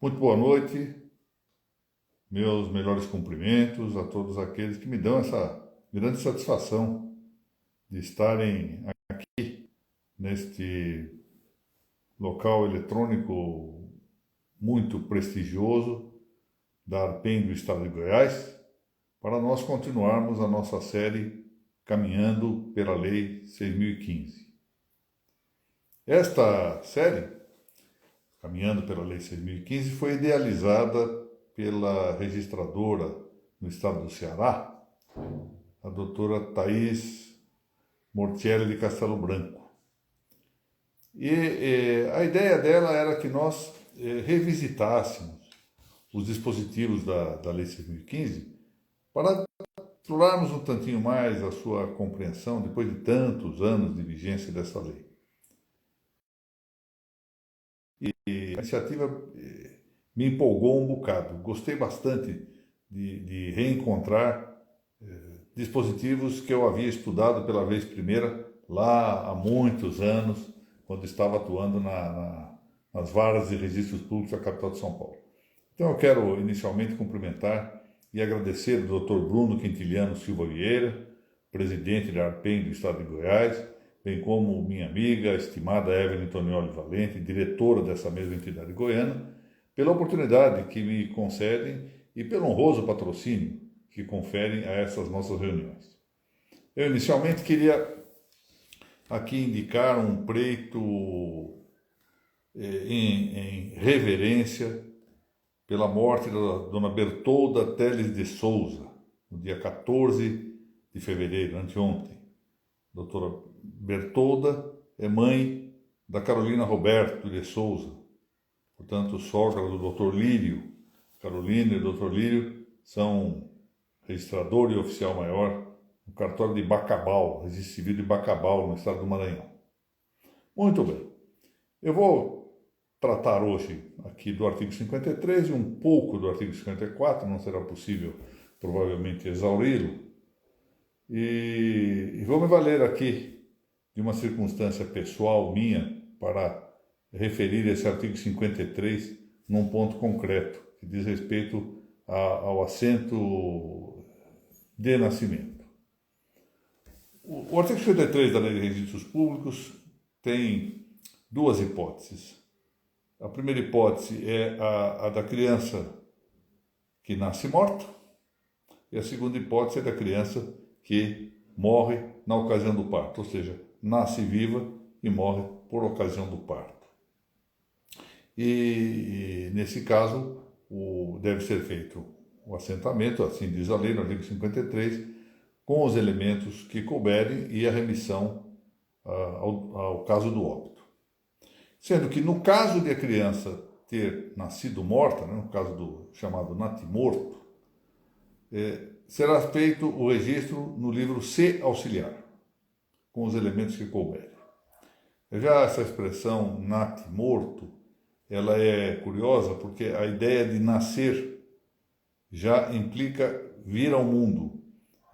Muito boa noite, meus melhores cumprimentos a todos aqueles que me dão essa grande satisfação de estarem neste local eletrônico muito prestigioso da Arpem do Estado de Goiás, para nós continuarmos a nossa série Caminhando pela Lei 6.015. Esta série, Caminhando pela Lei 6.015, foi idealizada pela registradora no estado do Ceará, a doutora Thaís Mortielli de Castelo Branco. E a ideia dela era que nós revisitássemos os dispositivos da Lei 6.015 para explorarmos um tantinho mais a sua compreensão depois de tantos anos de vigência dessa lei. E a iniciativa me empolgou um bocado. Gostei bastante de reencontrar dispositivos que eu havia estudado pela vez primeira lá há muitos anos, quando estava atuando nas varas de registros públicos da capital de São Paulo. Então eu quero inicialmente cumprimentar e agradecer o Dr. Bruno Quintiliano Silva Vieira, presidente da Arpem do Estado de Goiás, bem como minha amiga, estimada Evelyn Tonioli Valente, diretora dessa mesma entidade goiana, pela oportunidade que me concedem e pelo honroso patrocínio que conferem a essas nossas reuniões. Eu inicialmente queria aqui indicar um preito em reverência pela morte da dona Bertolda Teles de Souza, no dia 14 de fevereiro, anteontem. Doutora Bertolda é mãe da Carolina Roberto de Souza, portanto, sogra do Dr. Lírio. Carolina e o Dr. Lírio são registrador e oficial maior no cartório de Bacabal, registro civil de Bacabal, no estado do Maranhão. Muito bem. Eu vou tratar hoje aqui do artigo 53 e um pouco do artigo 54, não será possível, provavelmente, exauri-lo. E vou me valer aqui de uma circunstância pessoal minha para referir esse artigo 53 num ponto concreto, que diz respeito ao assento de nascimento. O artigo 53 da Lei de Registros Públicos tem duas hipóteses. A primeira hipótese é a da criança que nasce morta, e a segunda hipótese é da criança que morre na ocasião do parto, ou seja, nasce viva e morre por ocasião do parto. E nesse caso, deve ser feito o assentamento, assim diz a lei, no artigo 53, com os elementos que couberem e a remissão ao caso do óbito. Sendo que no caso de a criança ter nascido morta, né, no caso do chamado natimorto, será feito o registro no livro C auxiliar, com os elementos que couberem. Já essa expressão natimorto, ela é curiosa porque a ideia de nascer já implica vir ao mundo,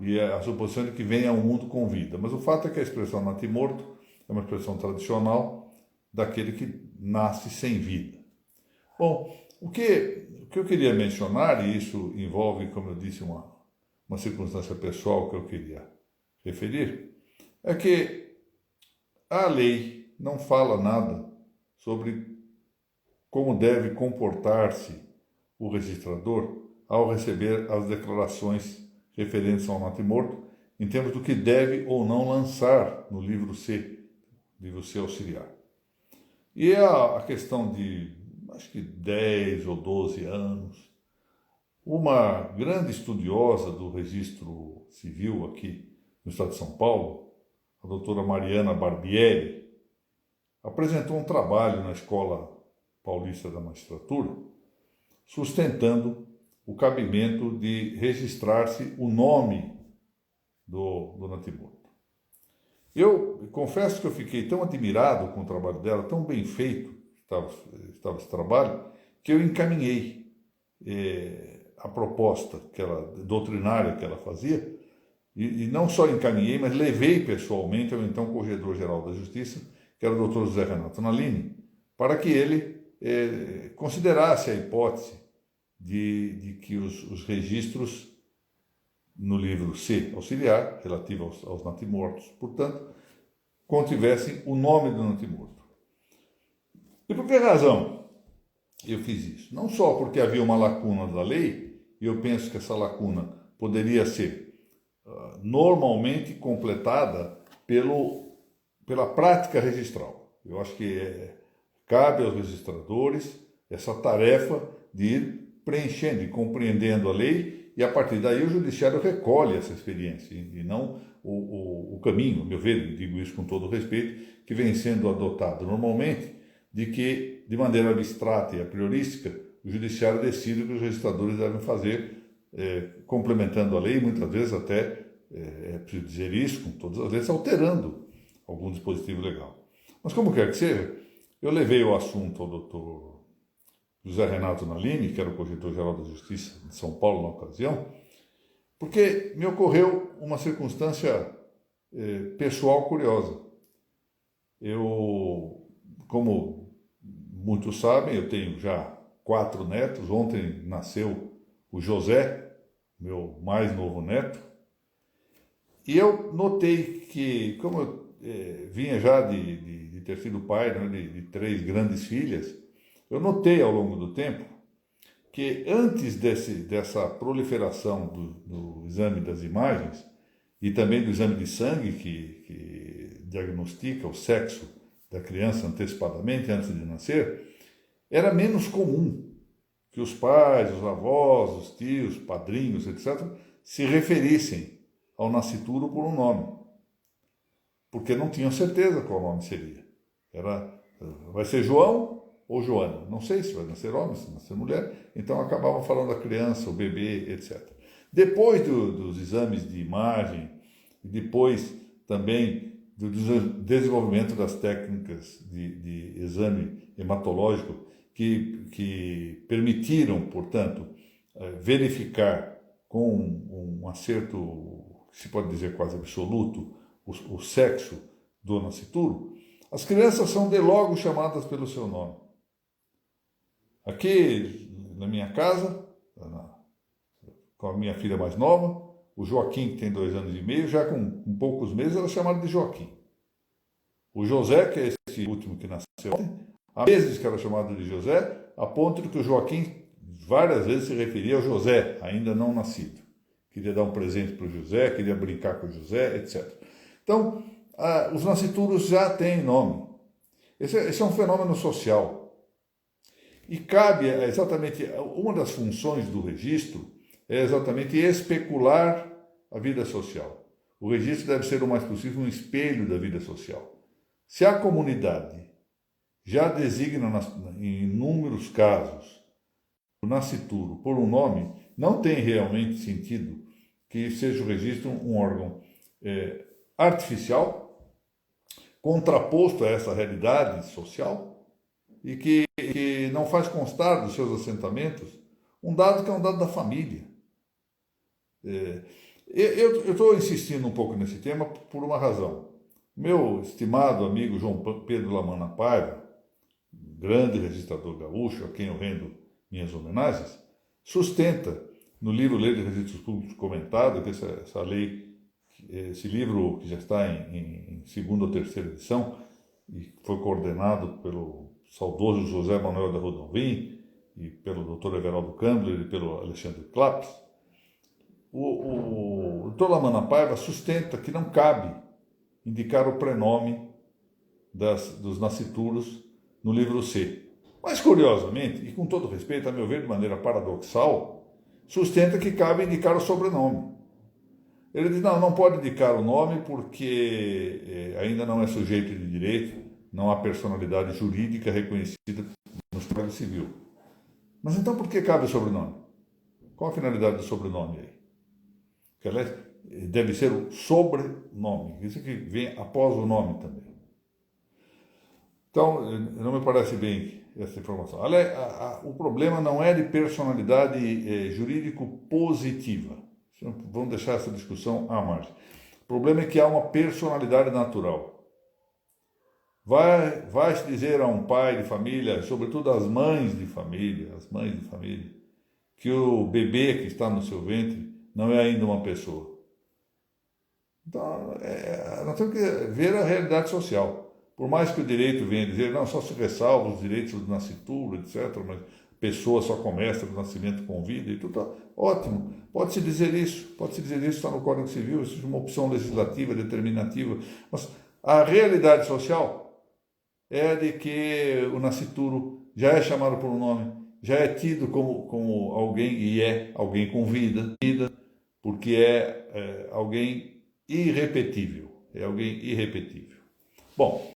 e a suposição de que venha ao mundo com vida. Mas o fato é que a expressão natimorto é uma expressão tradicional daquele que nasce sem vida. Bom, o que eu queria mencionar, e isso envolve, como eu disse, uma circunstância pessoal que eu queria referir, é que a lei não fala nada sobre como deve comportar-se o registrador ao receber as declarações referentes ao natimorto, em termos do que deve ou não lançar no livro C auxiliar. E a questão de, acho que 10 ou 12 anos, uma grande estudiosa do registro civil aqui no estado de São Paulo, a doutora Mariana Barbieri, apresentou um trabalho na Escola Paulista da Magistratura, sustentando o cabimento de registrar-se o nome do natimorto. Eu confesso que eu fiquei tão admirado com o trabalho dela, tão bem feito estava esse trabalho, que eu encaminhei a proposta doutrinária que ela fazia, e não só encaminhei, mas levei pessoalmente ao então Corregedor-Geral da Justiça, que era o Dr. José Renato Nalini, para que ele considerasse a hipótese de que os registros no livro C, auxiliar, relativo aos natimortos, portanto, contivessem o nome do natimorto. E por que razão eu fiz isso? Não só porque havia uma lacuna da lei, e eu penso que essa lacuna poderia ser normalmente completada pela prática registral. Eu acho que cabe aos registradores essa tarefa de ir preenchendo e compreendendo a lei, e a partir daí o judiciário recolhe essa experiência, e não o caminho, a meu ver, e digo isso com todo respeito, que vem sendo adotado normalmente, de que, de maneira abstrata e a priorística, o judiciário decide o que os registradores devem fazer, complementando a lei, muitas vezes até, é preciso dizer isso, com todas as leis, alterando algum dispositivo legal. Mas como quer que seja, eu levei o assunto ao doutor José Renato Nalini, que era o corregedor-geral da Justiça de São Paulo na ocasião, porque me ocorreu uma circunstância pessoal curiosa. Eu, como muitos sabem, eu tenho já 4 netos. Ontem nasceu o José, meu mais novo neto, e eu notei que, como eu vinha já de ter sido pai, né, de 3 grandes filhas, eu notei ao longo do tempo que antes dessa proliferação do exame das imagens e também do exame de sangue que diagnostica o sexo da criança antecipadamente, antes de nascer, era menos comum que os pais, os avós, os tios, padrinhos, etc., se referissem ao nascituro por um nome, porque não tinham certeza qual nome seria. Vai ser João ou Joana? Não sei se vai nascer homem, se vai nascer mulher, então acabavam falando da criança, o bebê, etc. Depois dos exames de imagem, e depois também do desenvolvimento das técnicas de exame hematológico que permitiram, portanto, verificar com um acerto, que se pode dizer quase absoluto, o sexo do nascituro, as crianças são de logo chamadas pelo seu nome. Aqui na minha casa, com a minha filha mais nova, o Joaquim, que tem 2 anos e meio, já com poucos meses era chamado de Joaquim. O José, que é esse último que nasceu ontem, há meses que era chamado de José, a ponto de que o Joaquim várias vezes se referia ao José, ainda não nascido. Queria dar um presente para o José, queria brincar com o José, etc. Então, os nascituros já têm nome. Esse é um fenômeno social. E cabe exatamente, uma das funções do registro é exatamente especular a vida social. O registro deve ser o mais possível um espelho da vida social. Se a comunidade já designa em inúmeros casos o nascituro por um nome, não tem realmente sentido que seja o registro um órgão artificial, contraposto a essa realidade social, e que não faz constar dos seus assentamentos um dado que é um dado da família. Eu estou insistindo um pouco nesse tema por uma razão. Meu estimado amigo João Pedro Lamana Paiva, grande registrador gaúcho, a quem eu rendo minhas homenagens, sustenta no livro Lei de Registros Públicos comentado, que essa lei, esse livro que já está em 2ª ou 3ª edição, e foi coordenado pelo saudoso José Manuel da Rodonvin, e pelo Dr. Everaldo Kambler e pelo Alexandre Claps, o Dr. Lamana Paiva sustenta que não cabe indicar o prenome dos nascituros no livro C. Mas, curiosamente, e com todo respeito, a meu ver, de maneira paradoxal, sustenta que cabe indicar o sobrenome. Ele diz, não pode indicar o nome porque ainda não é sujeito de direito, não há personalidade jurídica reconhecida no Código Civil. Mas então por que cabe o sobrenome? Qual a finalidade do sobrenome aí? Que, aliás, deve ser o sobrenome, isso que vem após o nome também. Então, não me parece bem essa informação. Aliás, o problema não é de personalidade jurídico-positiva. Vamos deixar essa discussão à margem. O problema é que há uma personalidade natural. Vai se dizer a um pai de família, sobretudo as mães de família, que o bebê que está no seu ventre não é ainda uma pessoa. Então, nós temos que ver a realidade social. Por mais que o direito venha dizer, não, só se ressalva os direitos do nascituro, etc., mas a pessoa só começa no nascimento com vida e tudo, tá, ótimo. Pode-se dizer isso, está no Código Civil, isso é uma opção legislativa, determinativa. Mas a realidade social é de que o nascituro já é chamado por um nome, já é tido como alguém, e é alguém com vida, porque é alguém irrepetível. É alguém irrepetível. Bom,